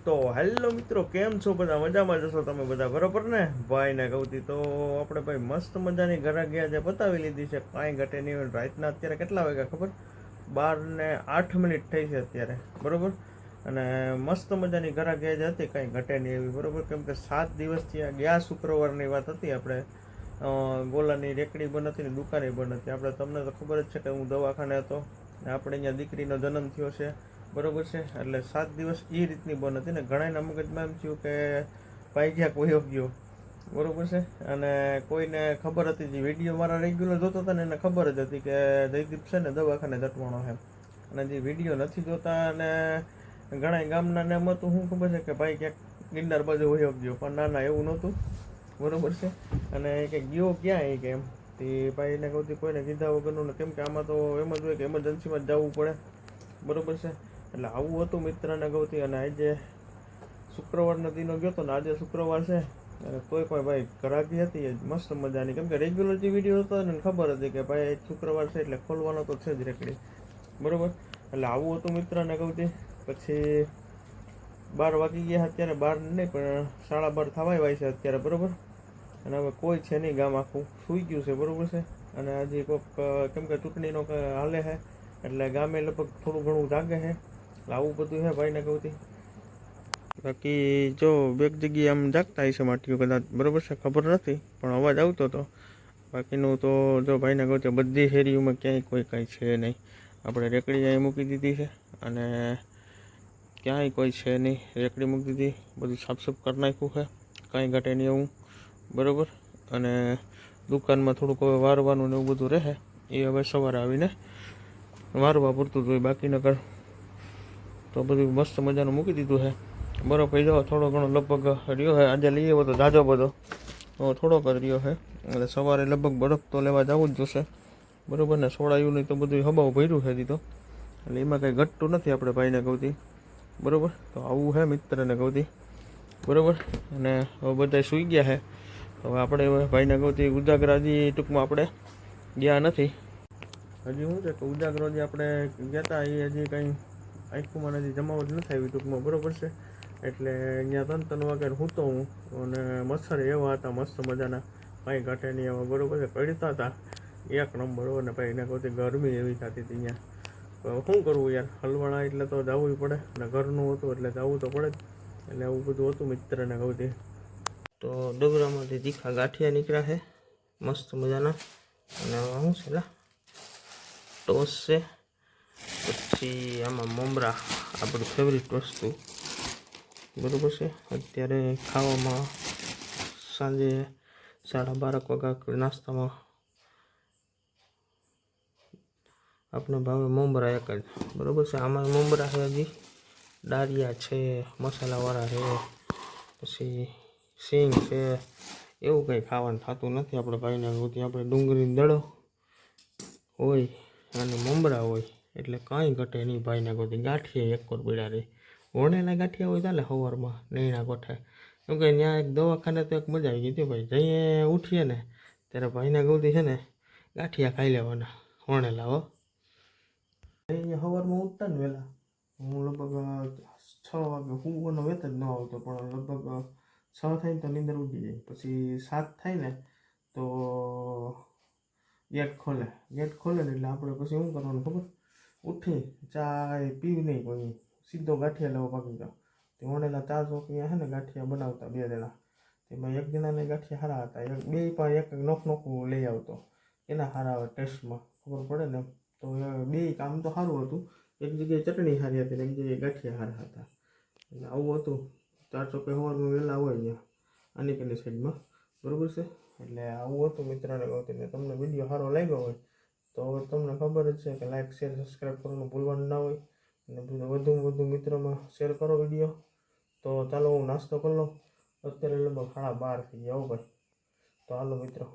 તો હેલો મિત્રો, કેમ છો બધા? મજામાં જશો તમે બધા, બરોબર ને? ભાઈ ને કહું તો આપણે ભાઈ મસ્ત મજાની ઘરે ગયા જે બતાવી લીધી છે, કાંઈ ઘટે નહીં. રાતના અત્યારે કેટલા વાગ્યા ખબર? 12:08 થઈ છે અત્યારે, બરોબર. અને મસ્ત મજાની ઘરે ગયા જે હતી, કાંઈ ઘટે નહીં એવી, બરોબર. કેમ કે 7 દિવસથી આ ગયા શુક્રવારની વાત હતી. આપણે ગોલાની રેકડી બંધ હતી ને દુકાને બંધ હતી. આપણે તમને તો ખબર જ છે કે હું દવાખાને હતો ને આપણે અહીંયા દીકરીનો જન્મ થયો છે, બરોબર છે. એટલે 7 દિવસ એ રીતની બંધ હતી ને ઘણાના મગજમાં એમ થયું કે ભાઈ ક્યાં કોઈ ગયો, બરોબર છે. અને કોઈને ખબર હતી, જે વિડીયો મારા રેગ્યુલર જોતા હતા ને એને ખબર જ હતી કે જયદીપ છે ને દવાખાને જટવાનો છે. અને જે વિડીયો નથી જોતા અને ઘણા ગામના ને એમ હતું, શું ખબર છે કે ભાઈ ક્યાંક ગિરનાર બાજુ વયો ગયો, પણ ના ના એવું નહોતું, બરોબર છે. અને કે ગયો ક્યાં એ કે એમ તે ભાઈને કહું કોઈને કીધા વગરનું ને, કેમ કે આમાં તો એમ જ હોય કે એમરજન્સીમાં જ જવું પડે, બરોબર છે. એટલે આવું હતું મિત્રને ગૌતી. અને આજે શુક્રવારનો દિનો ગયો હતો ને આજે શુક્રવાર છે, અને તોય પણ ભાઈ ઘરાકી હતી મસ્ત મજાની. કેમ કે રેગ્યુલર જે વિડીયો હતો ને ખબર હતી કે ભાઈ શુક્રવાર છે એટલે ખોલવાનો તો છે જ રેકડી, બરોબર. એટલે આવું હતું મિત્રને ગૌતી. પછી 12 વાગી ગયા અત્યારે, 12 નહીં પણ 12:30 થવા આવ્યા છે અત્યારે, બરોબર. અને હવે કોઈ છે નહીં, ગામ આખું સૂઈ ગયું છે, બરોબર છે. અને હજી કોઈક કેમ કે ચૂંટણીનો હાલે છે એટલે ગામે લગભગ થોડું ઘણું જાગે છે. આવું બધું છે ભાઈને કહું. બાકી જો બેક જગ્યાએ આમ જાગતા હશે માટીઓ કદાચ, બરોબર છે, ખબર નથી, પણ અવાજ આવતો હતો. બાકીનું તો જો ભાઈને કહું બધી શેરીઓમાં ક્યાંય કોઈ કાંઈ છે નહીં. આપણે રેકડી અહીં મૂકી દીધી છે અને ક્યાંય કોઈ છે નહીં. રેકડી મૂકી દીધી, બધું સાફસૂફ કરી નાખ્યું છે, કાંઈ ઘટે નહીં એવું, બરોબર. અને દુકાનમાં થોડુંક હવે વારવાનું ને એવું બધું રહે, એ હવે સવારે આવીને વારવા પૂરતું જોઈએ. બાકી નકર તો બધું મસ્ત મજાનું મૂકી દીધું છે. બરફ એ જો થોડો ઘણો લગભગ રહ્યો છે. આજે લઈએ બધો જાજો બધો થોડોક જ રહ્યો છે, એટલે સવારે લગભગ બરફ તો લેવા જવું જ જોશે, બરોબર ને. સોડાયું નહીં તો બધું હબાવ ભર્યું છે દીધો, એટલે એમાં કંઈ ઘટતું નથી આપણે ભાઈને કહું, બરોબર. તો આવું છે મિત્રને કહું, બરોબર. અને હવે બધા સૂઈ ગયા છે. હવે આપણે ભાઈને કહું ઉજાગરા હજી ટૂંકમાં આપણે ગયા નથી. હજી શું છે કે ઉજાગરો જે આપણે ગયા હતા એ હજી કંઈ આંખુંમાં હજી જમાવટ નથી આવી ટૂંકમાં, બરોબર છે. એટલે અહીંયા 3 વાગે સૂતો હું, અને મચ્છર એવા હતા મસ્ત મજાના, કાંઈ ઘટે નહીં એવા, બરોબર છે. કડતા હતા એક નંબર. ને ભાઈ એને કહું ગરમી એવી થતી હતી અહીંયા. શું કરવું યાર, હલવાણા એટલે તો જવું પડે ને, ઘરનું હતું એટલે જવું તો પડે જ. એટલે આવું બધું હતું મિત્રને કહું. તો ડબરામાંથી તીખા ગાંઠિયા નીકળ્યા છે મસ્ત મજાના. અને શું છે લા ટોસ છે, પછી આમાં મમરા, આપણું ફેવરિટ વસ્તુ, બરોબર છે. અત્યારે ખાવામાં સાંજે 12:30 વાગ્યા નાસ્તામાં આપણે ભાવે મમરા એક જ, બરોબર છે. આમાં મમરા છે, હજી ડાળિયા છે, મસાલાવાળા છે, પછી સિંગ છે, એવું કંઈ ખાવાનું થતું નથી આપણે ભાઈને. આપણે ડુંગળીનો દડો હોય અને મમરા હોય એટલે કાંઈ ઘટે નહીં ભાઈને ગોતી. ગાંઠિયા એક કોર પીડા રહી, વણેલા ગાંઠિયા હોય ચાલે સવારમાં નૈણા કોઠે. કેમ કે ત્યાં એક દવાખાને તો એક મજા આવી ગઈ હતી ભાઈ. જઈએ ઉઠીએ ને ત્યારે ભાઈને ગોતી છે ને ગાંઠિયા ખાઈ લેવાના વણેલા. હો અહીંયા સવારમાં ઉઠતા ને વહેલા, હું લગભગ 6 વાગે હું વેત જ ન આવતો, પણ લગભગ 6 થાય ને તો નીંદર ઉડી જાય. પછી 7 થાય ને તો ગેટ ખોલે ને એટલે આપણે પછી શું કરવાનું ખબર? ઉઠી ચા પીવી નહીં, કોઈ સીધો ગાંઠિયા લેવા ભાગી જાઓ. તે વણેલા 4 ચોકિયા છે ને ગાંઠિયા બનાવતા 2 જણા, તેમાં એક જણાને ગાંઠિયા સારા હતા, બે પણ એક નોખું લઈ આવતો. એના સારા આવે ટેસ્ટમાં, ખબર પડે ને. તો બે કામ તો સારું હતું, એક જગ્યાએ ચટણી સારી હતી ને એક જગ્યાએ ગાંઠિયા સારા હતા. એટલે આવું હતું. 4 ચોકે સવારમાં વહેલા હોય અહીંયા આની સાઈડમાં, બરોબર છે. એટલે આવું હતું મિત્રને કહું. તમને વિડીયો સારો લાગ્યો હોય તો તમને ખબર જ છે કે લાઈક શેર સબસ્ક્રાઈબ કરવાનું ભૂલવાનું ના હોય, અને વધુમાં વધુ મિત્રોમાં શેર કરો વિડીયો. તો ચાલો હું નાસ્તો કરી લઉં, અત્યારે લગભગ 12:30 થઈ ગયા હો ભાઈ. તો હાલો મિત્રો.